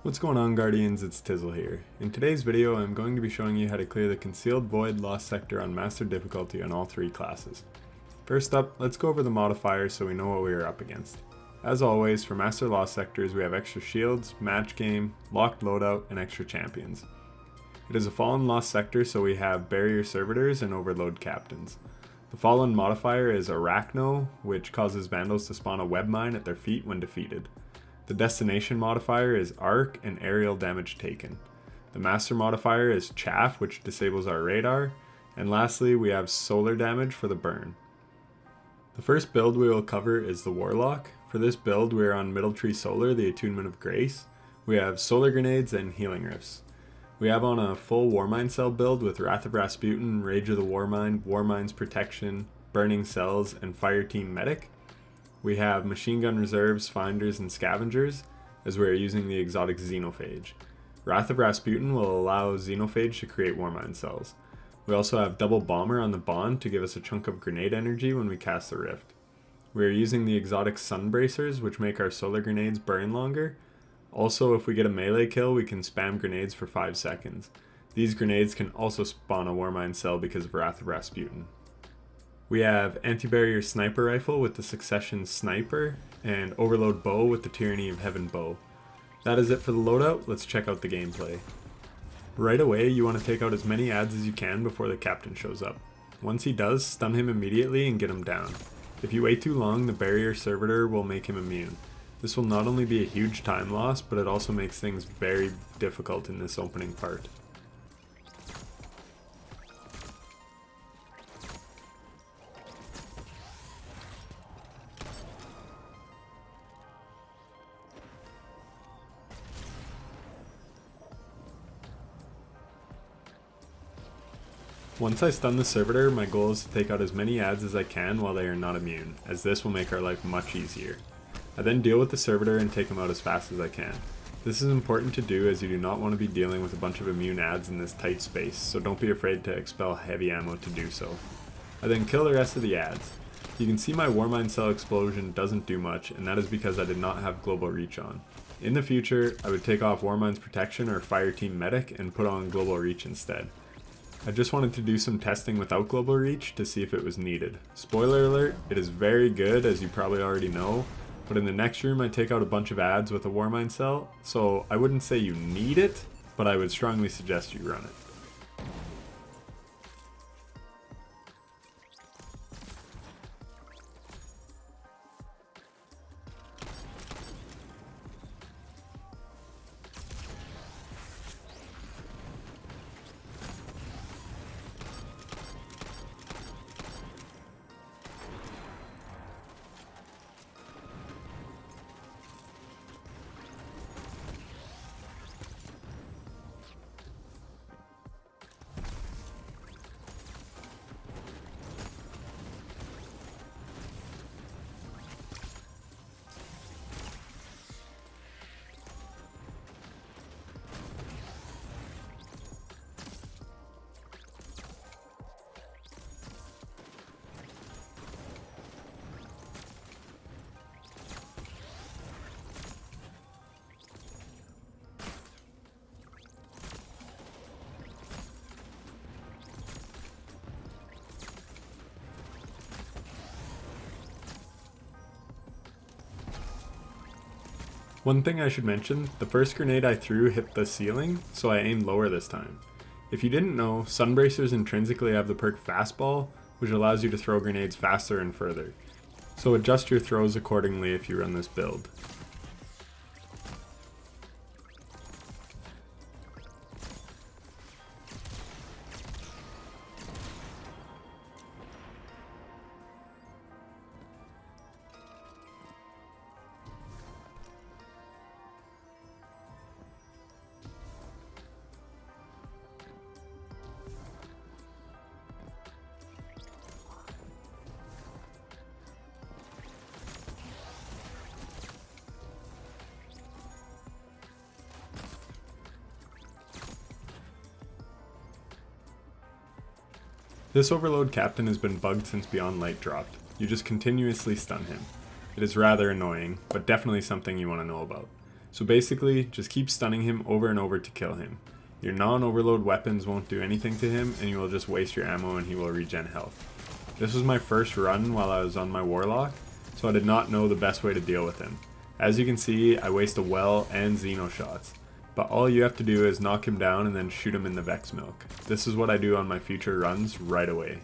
What's going on, Guardians? It's Tizzle here. In today's video I'm going to be showing you how to clear the Concealed Void Lost Sector on Master difficulty on all three classes. First up, let's go over the modifiers so we know what we are up against. As always, for Master Lost Sectors we have extra shields, match game, locked loadout, and extra champions. It is a Fallen Lost Sector, so we have Barrier Servitors and Overload Captains. The Fallen modifier is Arachno, which causes Vandals to spawn a web mine at their feet when defeated. The Destination modifier is Arc and Aerial Damage Taken. The Master modifier is Chaff, which disables our radar. And lastly, we have Solar Damage for the burn. The first build we will cover is the Warlock. For this build we are on Middle Tree Solar, the Attunement of Grace. We have Solar Grenades and Healing Rifts. We have on a full Warmind Cell build with Wrath of Rasputin, Rage of the Warmind, Warmind's Protection, Burning Cells, and Fire Team Medic. We have Machine Gun Reserves, Finders, and Scavengers, as we are using the exotic Xenophage. Wrath of Rasputin will allow Xenophage to create Warmind Cells. We also have Double Bomber on the Bond to give us a chunk of grenade energy when we cast the Rift. We are using the exotic Sunbracers, which make our solar grenades burn longer. Also, if we get a melee kill, we can spam grenades for 5 seconds. These grenades can also spawn a Warmind Cell because of Wrath of Rasputin. We have Anti-Barrier Sniper Rifle with the Succession Sniper, and Overload Bow with the Tyranny of Heaven Bow. That is it for the loadout. Let's check out the gameplay. Right away, you want to take out as many adds as you can before the captain shows up. Once he does, stun him immediately and get him down. If you wait too long, the Barrier Servitor will make him immune. This will not only be a huge time loss, but it also makes things very difficult in this opening part. Once I stun the servitor, my goal is to take out as many adds as I can while they are not immune, as this will make our life much easier. I then deal with the servitor and take him out as fast as I can. This is important to do as you do not want to be dealing with a bunch of immune adds in this tight space, so don't be afraid to expel heavy ammo to do so. I then kill the rest of the adds. You can see my Warmind Cell explosion doesn't do much, and that is because I did not have Global Reach on. In the future, I would take off Warmind's Protection or Fire Team Medic and put on Global Reach instead. I just wanted to do some testing without Global Reach to see if it was needed. Spoiler alert, it is very good, as you probably already know, but in the next room I take out a bunch of adds with a Warmind Cell, so I wouldn't say you need it, but I would strongly suggest you run it. One thing I should mention, the first grenade I threw hit the ceiling, so I aimed lower this time. If you didn't know, Sunbracers intrinsically have the perk Fastball, which allows you to throw grenades faster and further. So adjust your throws accordingly if you run this build. This Overload Captain has been bugged since Beyond Light dropped. You just continuously stun him. It is rather annoying, but definitely something you want to know about. So basically, just keep stunning him over and over to kill him. Your non-overload weapons won't do anything to him, and you will just waste your ammo and he will regen health. This was my first run while I was on my Warlock, so I did not know the best way to deal with him. As you can see, I waste a well and Xeno shots, but all you have to do is knock him down and then shoot him in the Vex Milk. This is what I do on my future runs right away.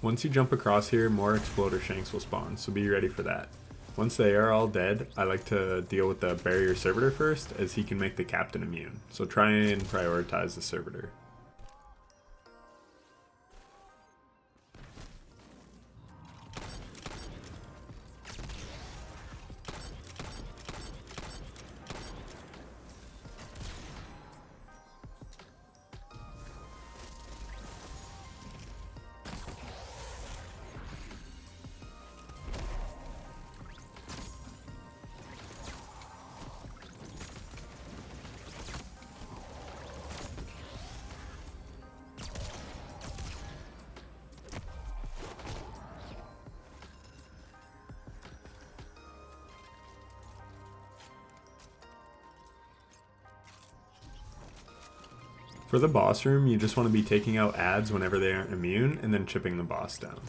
Once you jump across here, more exploder shanks will spawn, so be ready for that. Once they are all dead, I like to deal with the barrier servitor first, as he can make the captain immune, so try and prioritize the servitor. For the boss room, you just want to be taking out adds whenever they aren't immune, and then chipping the boss down.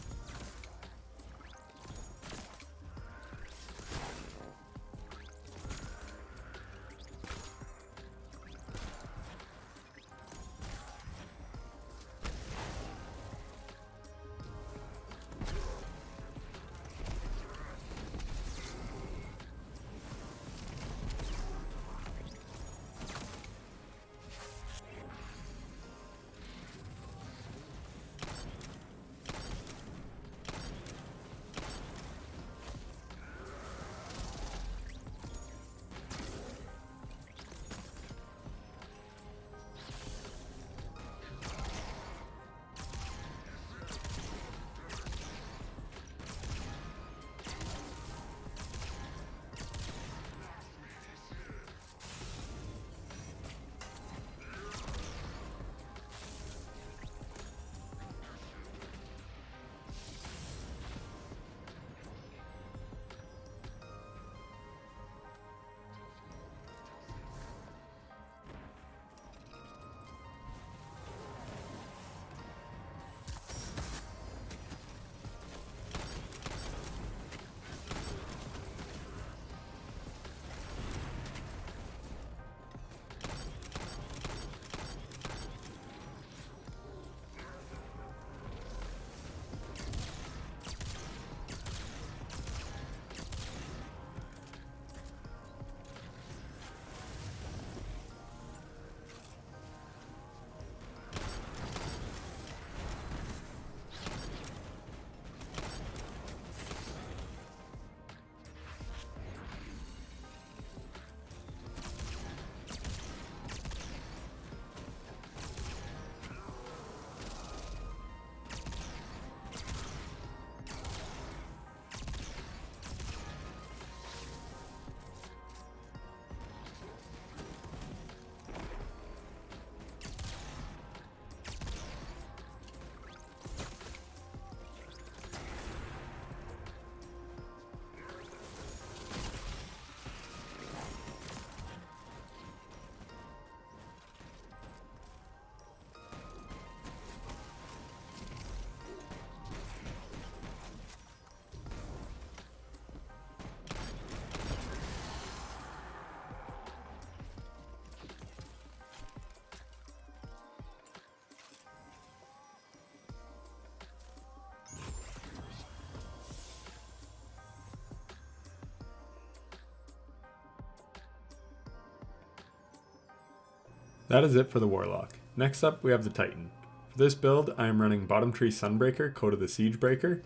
That is it for the Warlock. Next up, we have the Titan. For this build, I am running Bottom Tree Sunbreaker, Code of the Siegebreaker.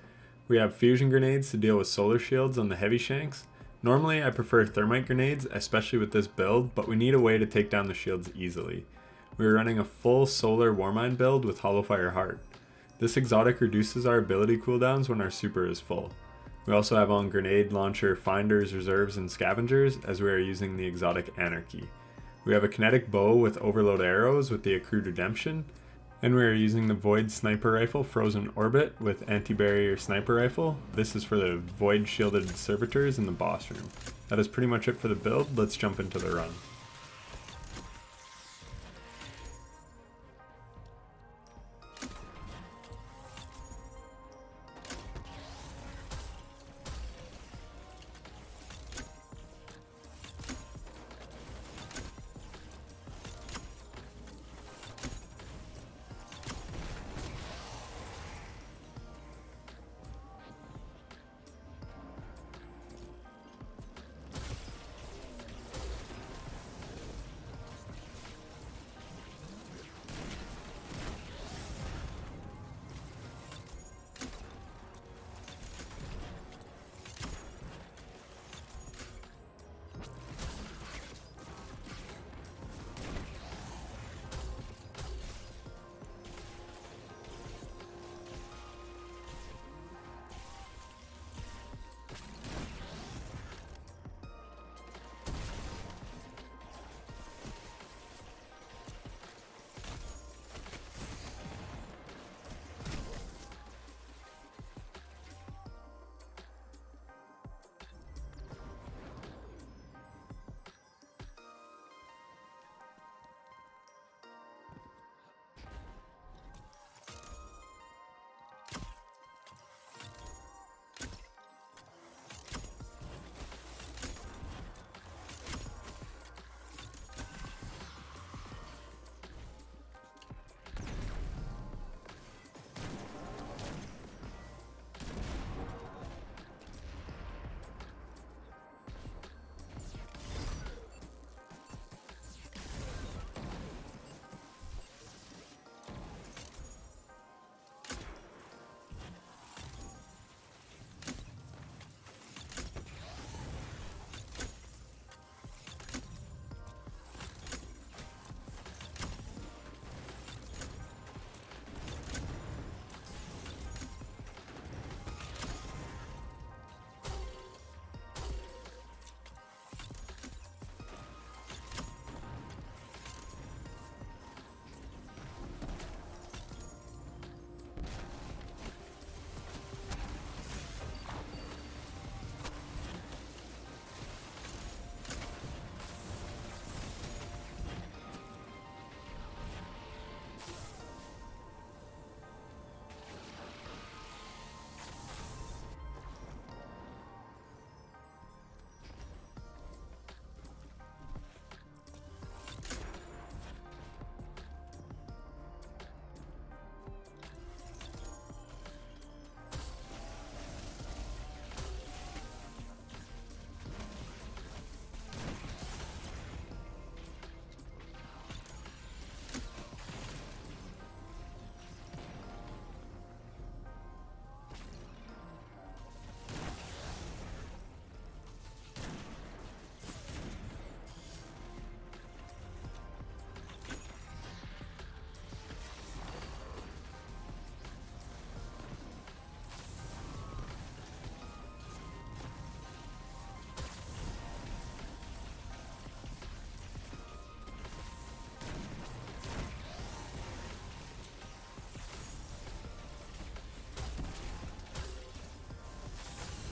We have fusion grenades to deal with solar shields on the heavy shanks. Normally, I prefer thermite grenades, especially with this build, but we need a way to take down the shields easily. We are running a full solar Warmind build with Hollowfire Heart. This exotic reduces our ability cooldowns when our super is full. We also have on grenade launcher finders, reserves, and scavengers as we are using the exotic Anarchy. We have a kinetic bow with overload arrows with the accrued redemption, and we are using the Void Sniper Rifle Frozen Orbit with Anti-Barrier Sniper Rifle. This is for the Void Shielded Servitors in the boss room. That is pretty much it for the build. Let's jump into the run.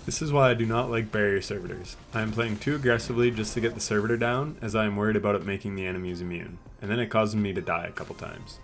This is why I do not like barrier servitors. I am playing too aggressively just to get the servitor down, as I am worried about it making the enemies immune, and then it causes me to die a couple times.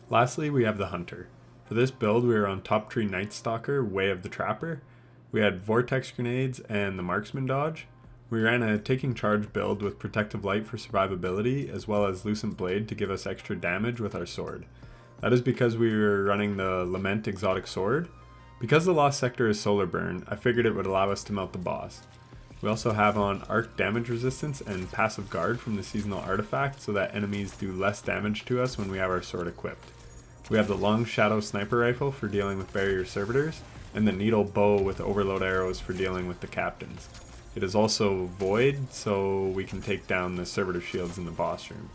Lastly, we have the Hunter. For this build, we were on Top Tree Night Stalker, Way of the Trapper. We had Vortex Grenades and the Marksman Dodge. We ran a Taking Charge build with Protective Light for survivability, as well as Lucent Blade to give us extra damage with our sword. That is because we were running the Lament Exotic Sword. Because the Lost Sector is Solar Burn, I figured it would allow us to melt the boss. We also have on Arc Damage Resistance and Passive Guard from the Seasonal Artifact so that enemies do less damage to us when we have our sword equipped. We have the Long Shadow Sniper Rifle for dealing with barrier servitors, and the Needle Bow with overload arrows for dealing with the captains. It is also Void, so we can take down the servitor shields in the boss room.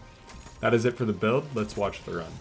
That is it for the build, let's watch the run.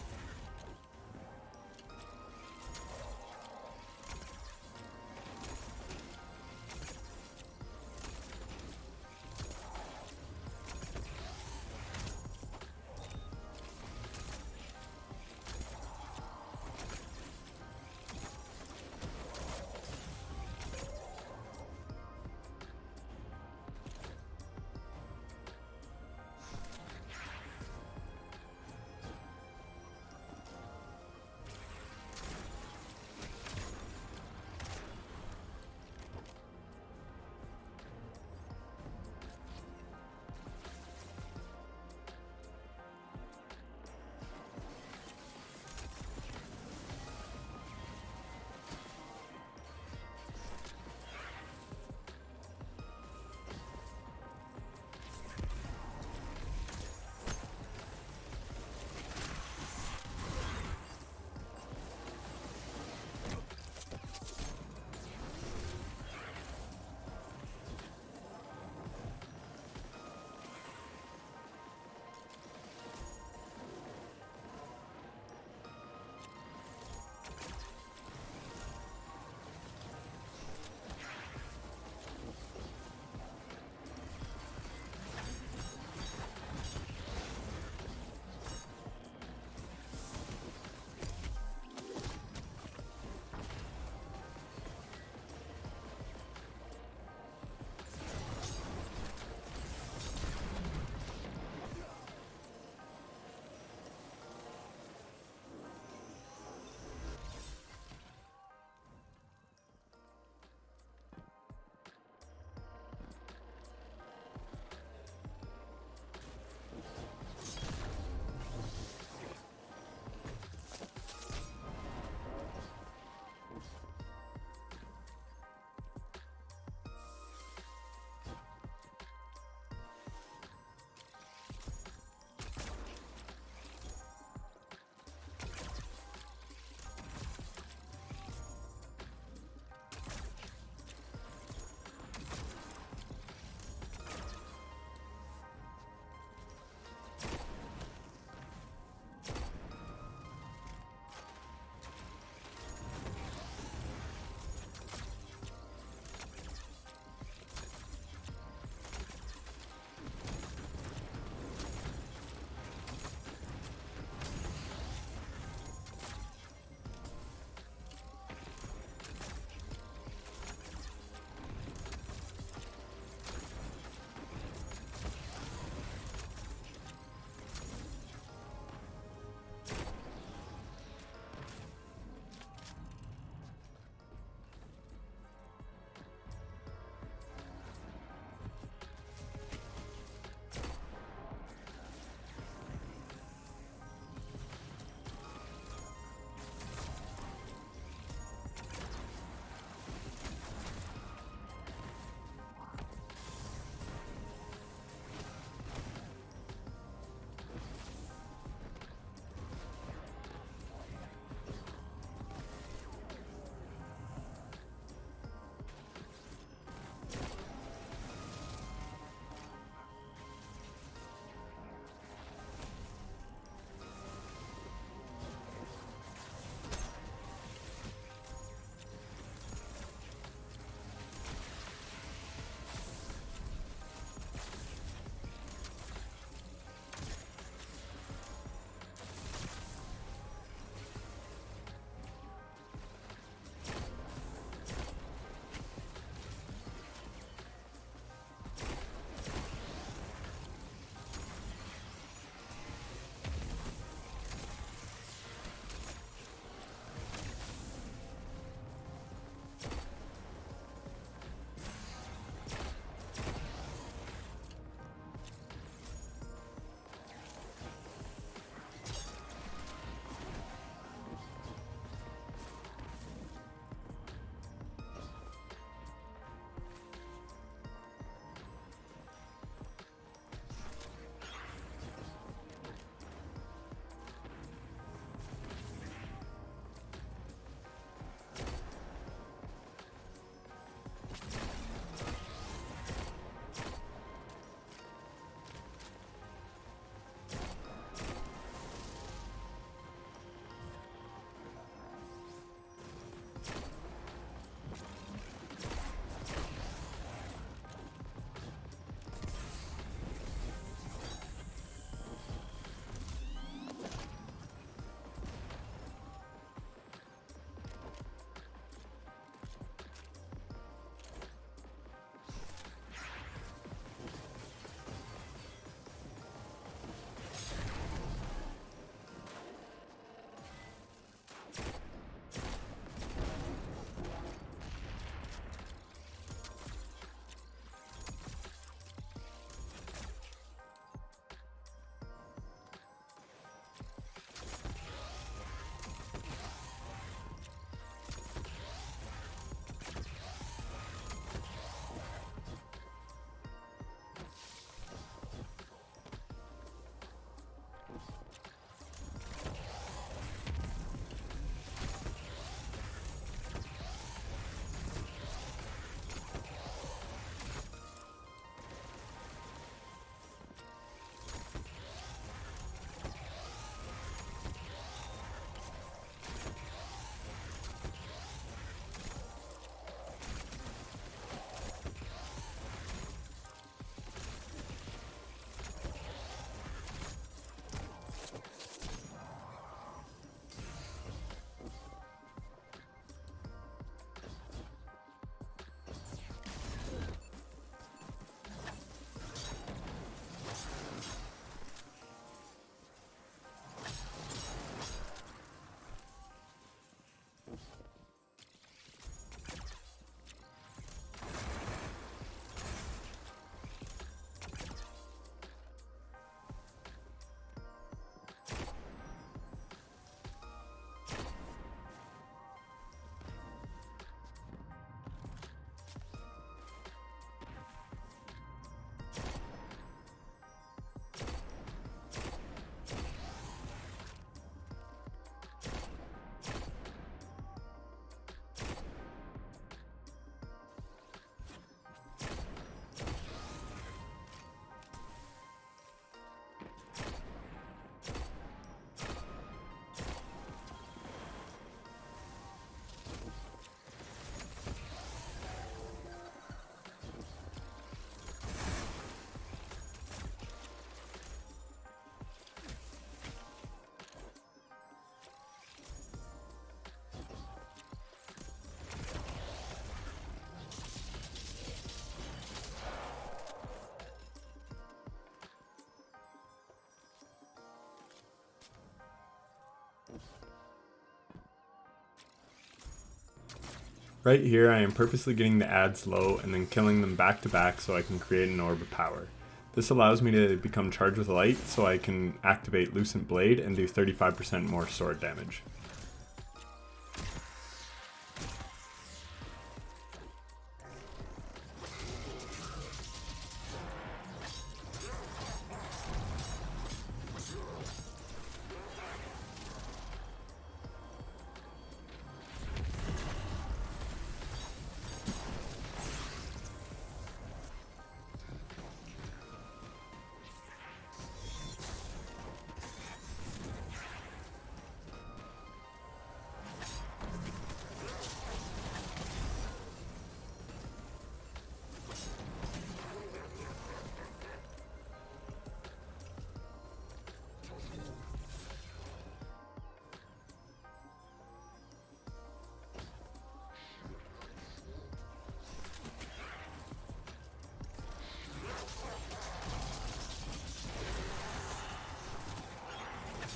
Right here I am purposely getting the adds low and then killing them back to back so I can create an orb of power. This allows me to become charged with light so I can activate Lucent Blade and do 35% more sword damage.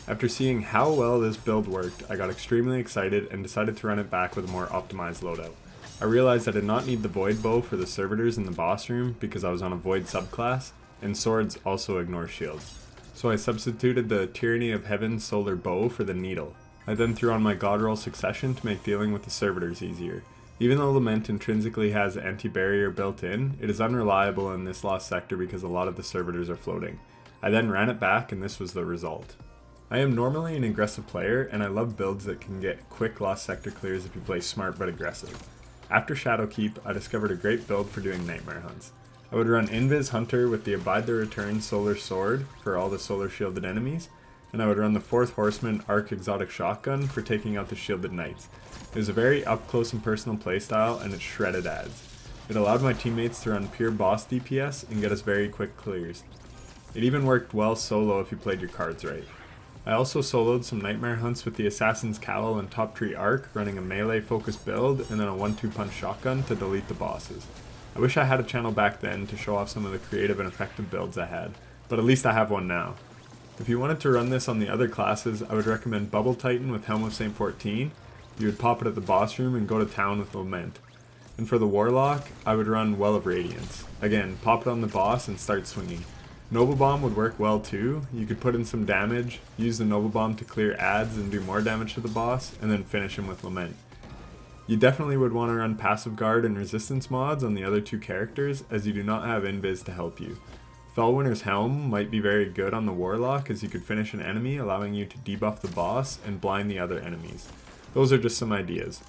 After seeing how well this build worked, I got extremely excited and decided to run it back with a more optimized loadout. I realized I did not need the Void Bow for the servitors in the boss room because I was on a Void subclass, and swords also ignore shields. So I substituted the Tyranny of Heaven Solar Bow for the Needle. I then threw on my God Roll Succession to make dealing with the servitors easier. Even though Lament intrinsically has anti-barrier built in, it is unreliable in this lost sector because a lot of the servitors are floating. I then ran it back and this was the result. I am normally an aggressive player, and I love builds that can get quick lost sector clears if you play smart but aggressive. After Shadowkeep, I discovered a great build for doing nightmare hunts. I would run Invis Hunter with the Abide the Return Solar Sword for all the solar shielded enemies, and I would run the 4th Horseman Arc Exotic Shotgun for taking out the shielded knights. It was a very up close and personal playstyle, and it shredded adds. It allowed my teammates to run pure boss DPS and get us very quick clears. It even worked well solo if you played your cards right. I also soloed some nightmare hunts with the Assassin's Cowl and Top Tree Arc, running a melee focused build and then a 1-2 punch shotgun to delete the bosses. I wish I had a channel back then to show off some of the creative and effective builds I had, but at least I have one now. If you wanted to run this on the other classes, I would recommend Bubble Titan with Helm of St. 14. You would pop it at the boss room and go to town with Lament. And for the Warlock, I would run Well of Radiance. Again, pop it on the boss and start swinging. Noble Bomb would work well too. You could put in some damage, use the Noble Bomb to clear adds and do more damage to the boss, and then finish him with Lament. You definitely would want to run Passive Guard and Resistance mods on the other two characters, as you do not have Invis to help you. Fellwinter's Helm might be very good on the Warlock, as you could finish an enemy, allowing you to debuff the boss and blind the other enemies. Those are just some ideas.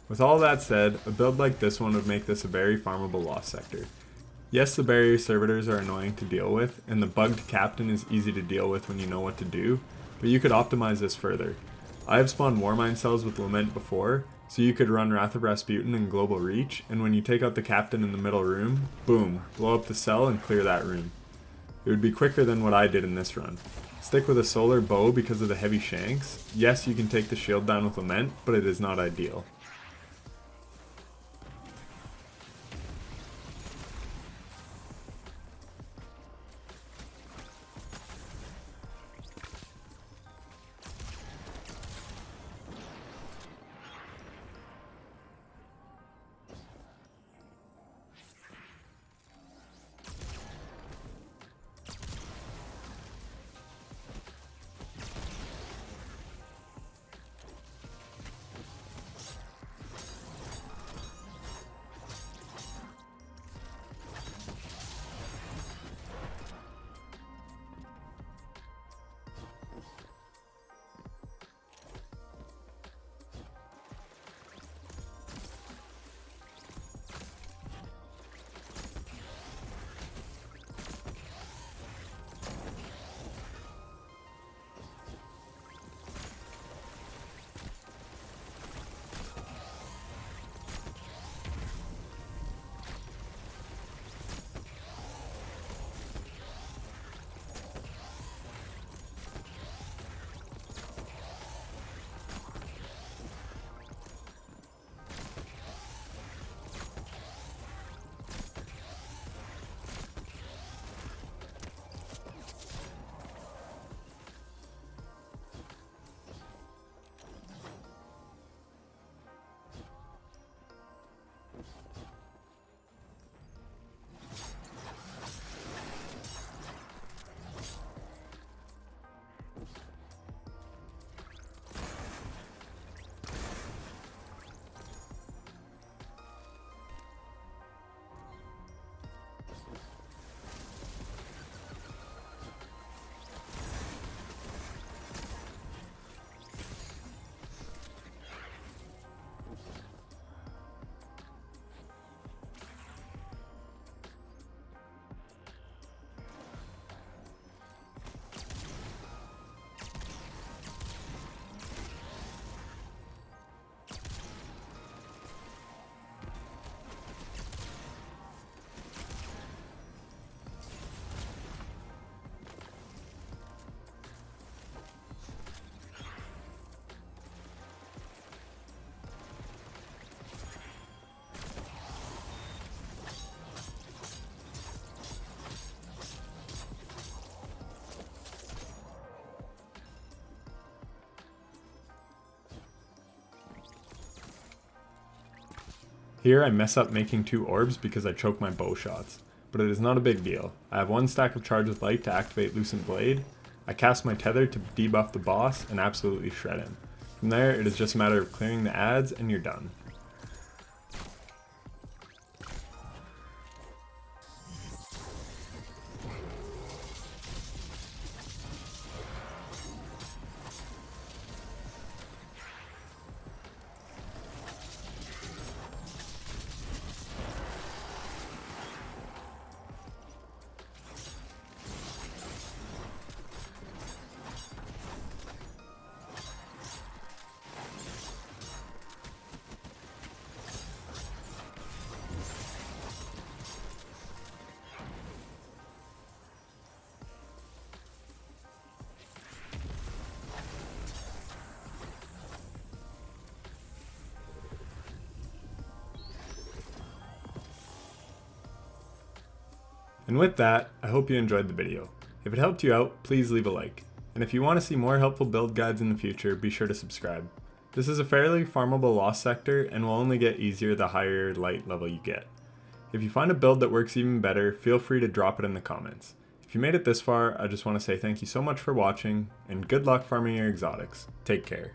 With all that said, a build like this one would make this a very farmable lost sector. Yes, the barrier servitors are annoying to deal with, and the bugged captain is easy to deal with when you know what to do, but you could optimize this further. I have spawned Warmind cells with Lament before, so you could run Wrath of Rasputin and Global Reach, and when you take out the captain in the middle room, boom, blow up the cell and clear that room. It would be quicker than what I did in this run. Stick with a solar bow because of the heavy shanks. Yes, you can take the shield down with Lament, but it is not ideal. Here I mess up making 2 orbs because I choke my bow shots, but it is not a big deal. I have 1 stack of Charge with Light to activate Lucent Blade, I cast my tether to debuff the boss and absolutely shred him. From there it is just a matter of clearing the ads and you're done. And with that, I hope you enjoyed the video. If it helped you out, please leave a like. And if you want to see more helpful build guides in the future, be sure to subscribe. This is a fairly farmable lost sector and will only get easier the higher light level you get. If you find a build that works even better, feel free to drop it in the comments. If you made it this far, I just want to say thank you so much for watching, and good luck farming your exotics. Take care.